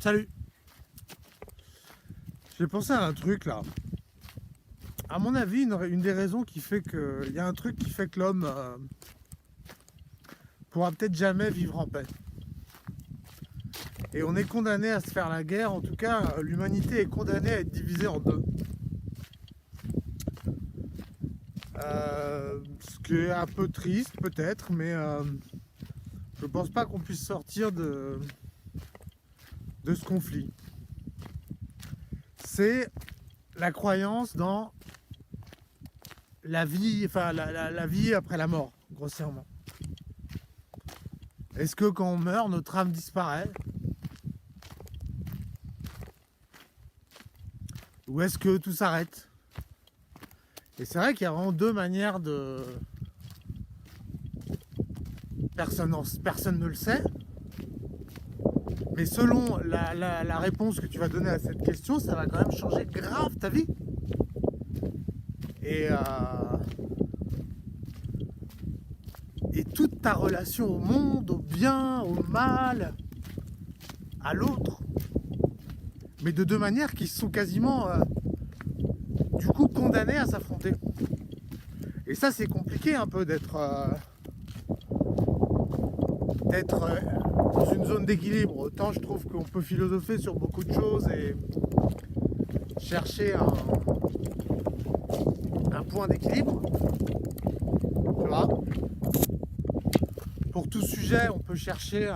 Salut. J'ai pensé à un truc là. À mon avis, une des raisons qui fait que... Il y a un truc qui fait que l'homme pourra peut-être jamais vivre en paix. Et on est condamné à se faire la guerre. En tout cas, l'humanité est condamnée à être divisée en deux. Ce qui est un peu triste peut-être, mais je pense pas qu'on puisse sortir de ce conflit. C'est la croyance dans la vie, enfin la vie après la mort, grossièrement. Est-ce que quand on meurt, notre âme disparaît? Ou est-ce que tout s'arrête? Et c'est vrai qu'il y a vraiment deux manières de... Personne ne le sait. Mais selon la réponse que tu vas donner à cette question, ça va quand même changer grave ta vie. Et toute ta relation au monde, au bien, au mal, à l'autre. Mais de deux manières qui sont quasiment, du coup, condamnées à s'affronter. Et ça, c'est compliqué un peu d'être dans une zone d'équilibre. Autant je trouve qu'on peut philosopher sur beaucoup de choses et chercher un point d'équilibre. Tu vois ? Pour tout sujet, on peut chercher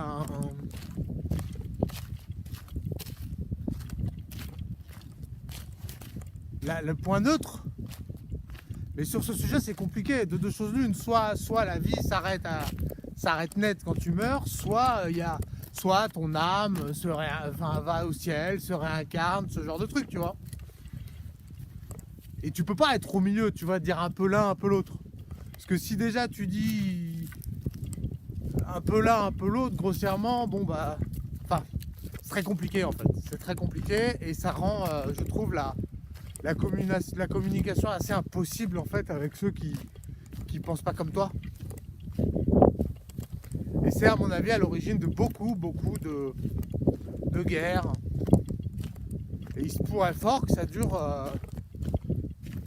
le point neutre. Mais sur ce sujet, c'est compliqué. De deux choses l'une, soit la vie s'arrête net quand tu meurs, soit ton âme va au ciel, se réincarne, ce genre de truc, tu vois. Et tu peux pas être au milieu, tu vas dire un peu l'un, un peu l'autre. Parce que si déjà tu dis un peu l'un, un peu l'autre, grossièrement, c'est très compliqué en fait. C'est très compliqué et ça rend, je trouve, la communication assez impossible en fait avec ceux qui pensent pas comme toi. Et c'est à mon avis à l'origine de beaucoup de guerres. Et il se pourrait fort que ça dure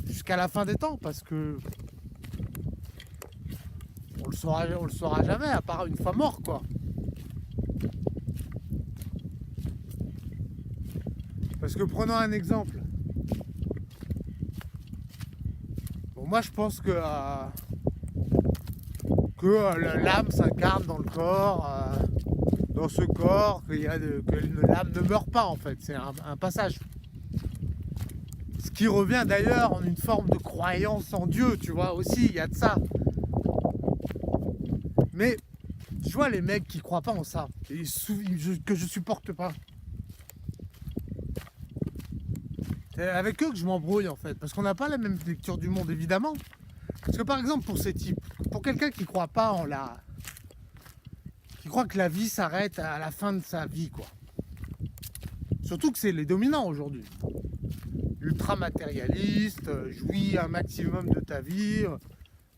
jusqu'à la fin des temps parce que on le saura jamais à part une fois mort quoi. Parce que prenons un exemple. Bon, moi je pense que l'âme s'incarne dans le corps, dans ce corps, que l'âme ne meurt pas en fait, c'est un passage. Ce qui revient d'ailleurs en une forme de croyance en Dieu, tu vois, aussi, il y a de ça. Mais je vois les mecs qui croient pas en ça, que je supporte pas. C'est avec eux que je m'embrouille en fait, parce qu'on n'a pas la même lecture du monde évidemment. Parce que par exemple pour ces types, pour quelqu'un qui croit pas qui croit que la vie s'arrête à la fin de sa vie quoi. Surtout que c'est les dominants aujourd'hui. Ultra matérialiste, jouis un maximum de ta vie,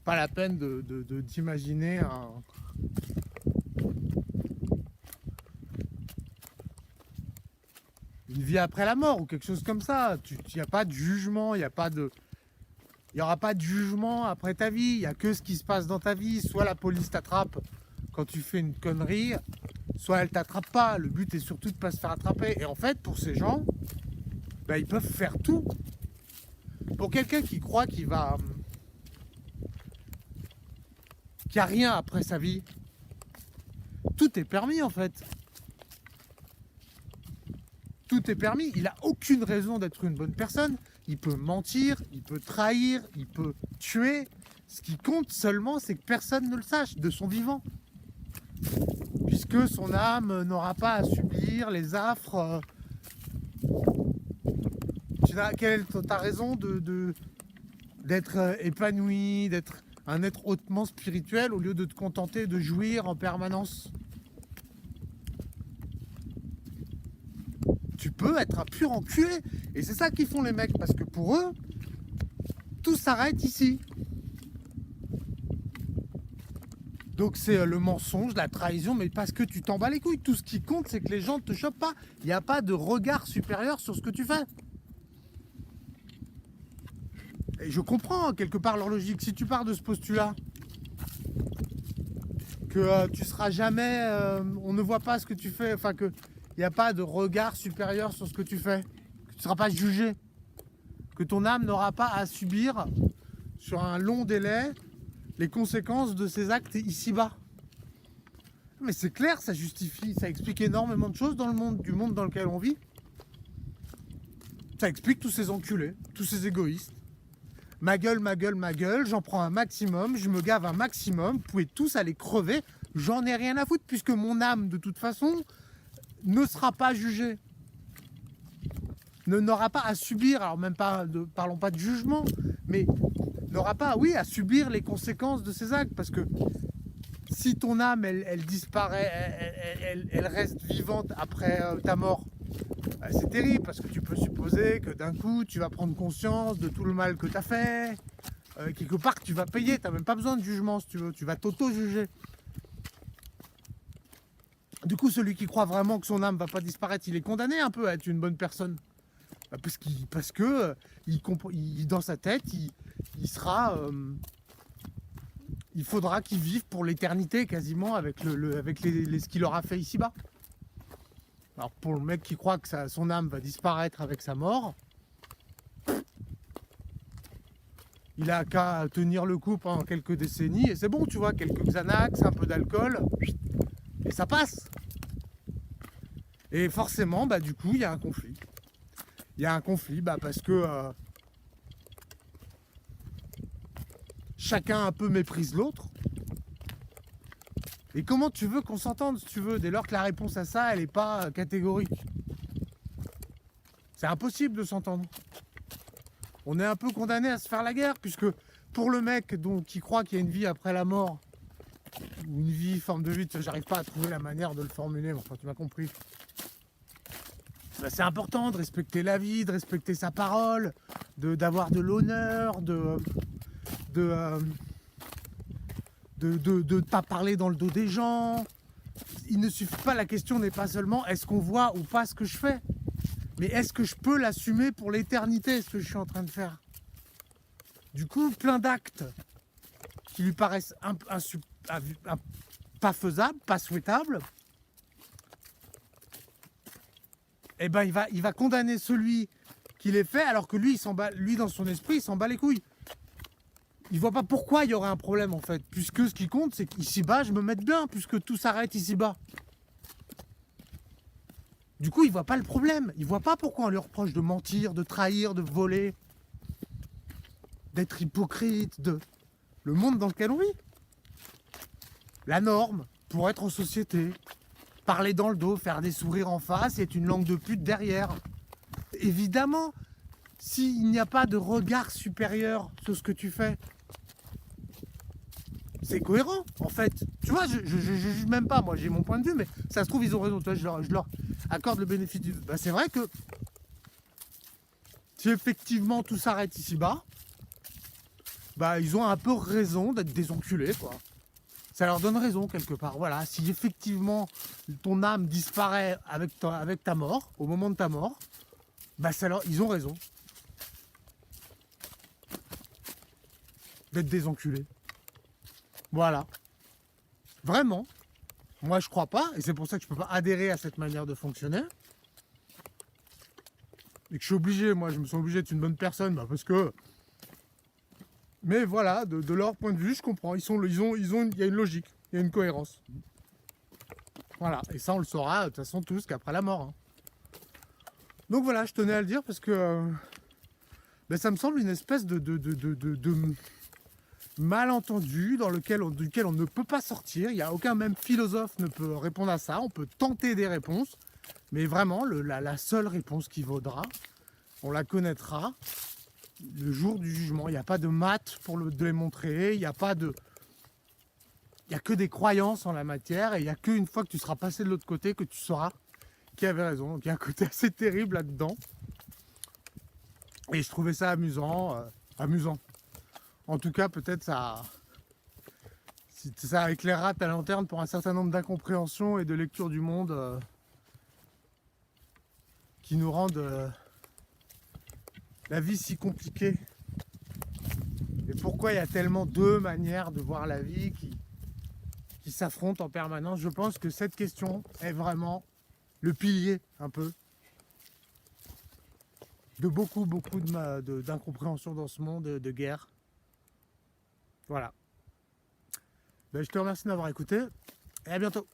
pas la peine d'imaginer une vie après la mort ou quelque chose comme ça. Il n'y a pas de jugement, il n'y aura pas de jugement après ta vie, il n'y a que ce qui se passe dans ta vie. Soit la police t'attrape quand tu fais une connerie, soit elle t'attrape pas. Le but est surtout de ne pas se faire attraper. Et en fait, pour ces gens, ils peuvent faire tout. Pour quelqu'un qui croit qu'il n'y a rien après sa vie, tout est permis en fait. Tout est permis. Il n'a aucune raison d'être une bonne personne. Il peut mentir, il peut trahir, il peut tuer. Ce qui compte seulement, c'est que personne ne le sache de son vivant. Puisque son âme n'aura pas à subir les affres. Quelle est ta raison d'être épanoui, d'être un être hautement spirituel au lieu de te contenter de jouir en permanence? Tu peux être un pur enculé. Et c'est ça qu'ils font les mecs, parce que pour eux, tout s'arrête ici. Donc c'est le mensonge, la trahison, mais parce que tu t'en bats les couilles. Tout ce qui compte, c'est que les gens ne te chopent pas. Il n'y a pas de regard supérieur sur ce que tu fais. Et je comprends quelque part leur logique. Si tu pars de ce postulat, que tu seras jamais, on ne voit pas ce que tu fais, enfin qu'il n'y a pas de regard supérieur sur ce que tu fais, que tu ne seras pas jugé, que ton âme n'aura pas à subir sur un long délai les conséquences de ses actes ici-bas. Mais c'est clair, ça justifie, ça explique énormément de choses dans le monde, du monde dans lequel on vit. Ça explique tous ces enculés, tous ces égoïstes. Ma gueule, ma gueule, ma gueule, j'en prends un maximum, je me gave un maximum, vous pouvez tous aller crever, j'en ai rien à foutre, puisque mon âme, de toute façon, ne sera pas jugée. N'aura pas à subir, alors même pas, parlons pas de jugement, mais n'aura pas, oui, à subir les conséquences de ses actes, parce que si ton âme, elle disparaît, elle reste vivante après ta mort, c'est terrible, parce que tu peux supposer que d'un coup, tu vas prendre conscience de tout le mal que tu as fait, quelque part que tu vas payer, tu n'as même pas besoin de jugement, si tu veux, tu vas t'auto-juger. Du coup, celui qui croit vraiment que son âme va pas disparaître, il est condamné un peu à être une bonne personne. Parce que dans sa tête, il sera... il faudra qu'il vive pour l'éternité quasiment avec ce qu'il aura fait ici-bas. Alors pour le mec qui croit que son âme va disparaître avec sa mort, il a qu'à tenir le coup pendant quelques décennies et c'est bon, tu vois, quelques Xanax, un peu d'alcool, et ça passe. Et forcément, bah du coup, il y a un conflit. Il y a un conflit parce que chacun un peu méprise l'autre. Et comment tu veux qu'on s'entende, si tu veux, dès lors que la réponse à ça, elle n'est pas catégorique? C'est impossible de s'entendre. On est un peu condamné à se faire la guerre, puisque pour le mec qui croit qu'il y a une vie après la mort, ou une vie, forme de vie, j'arrive pas à trouver la manière de le formuler, mais enfin tu m'as compris. C'est important de respecter la vie, de respecter sa parole, d'avoir de l'honneur, de ne pas parler dans le dos des gens. Il ne suffit pas, la question n'est pas seulement est-ce qu'on voit ou pas ce que je fais, mais est-ce que je peux l'assumer pour l'éternité, ce que je suis en train de faire. Du coup, plein d'actes qui lui paraissent pas faisables, pas souhaitables, et ben il va condamner celui qui les fait, alors que lui, dans son esprit, il s'en bat les couilles. Il voit pas pourquoi il y aurait un problème en fait, puisque ce qui compte c'est qu'ici-bas je me mette bien, puisque tout s'arrête ici-bas. Du coup il voit pas le problème, il voit pas pourquoi on lui reproche de mentir, de trahir, de voler, d'être hypocrite, le monde dans lequel on vit. La norme, pour être en société, parler dans le dos, faire des sourires en face, et être une langue de pute derrière. Évidemment, s'il n'y a pas de regard supérieur sur ce que tu fais, c'est cohérent en fait. Tu vois, je juge même pas, moi j'ai mon point de vue, mais ça se trouve ils ont raison. Tu vois, je leur accorde le bénéfice du... c'est vrai que si effectivement tout s'arrête ici-bas, ils ont un peu raison d'être des enculés, quoi. Ça leur donne raison quelque part. Voilà, si effectivement ton âme disparaît avec ta mort, au moment de ta mort, ils ont raison d'être des enculés. Voilà. Vraiment. Moi, je crois pas, et c'est pour ça que je peux pas adhérer à cette manière de fonctionner. Et que je suis obligé, moi, je me sens obligé d'être une bonne personne, parce que... Mais voilà, de leur point de vue, je comprends. Il y a une logique, il y a une cohérence. Voilà, et ça, on le saura, de toute façon, tous, qu'après la mort. Hein. Donc voilà, je tenais à le dire, parce que... ça me semble une espèce de malentendu duquel on ne peut pas sortir. Il n'y a aucun même philosophe ne peut répondre à ça. On peut tenter des réponses, mais vraiment la seule réponse qui vaudra, on la connaîtra le jour du jugement. Il n'y a pas de maths pour le démontrer, il n'y a que des croyances en la matière, et il n'y a qu'une fois que tu seras passé de l'autre côté que tu sauras qui avait raison. Donc il y a un côté assez terrible là-dedans. Et je trouvais ça amusant. En tout cas, peut-être ça Si ça éclairera ta lanterne pour un certain nombre d'incompréhensions et de lectures du monde qui nous rendent la vie si compliquée. Et pourquoi il y a tellement de manières de voir la vie qui s'affrontent en permanence. Je pense que cette question est vraiment le pilier un peu de beaucoup d'incompréhension dans ce monde de guerre. Voilà. Ben, je te remercie de m'avoir écouté et à bientôt.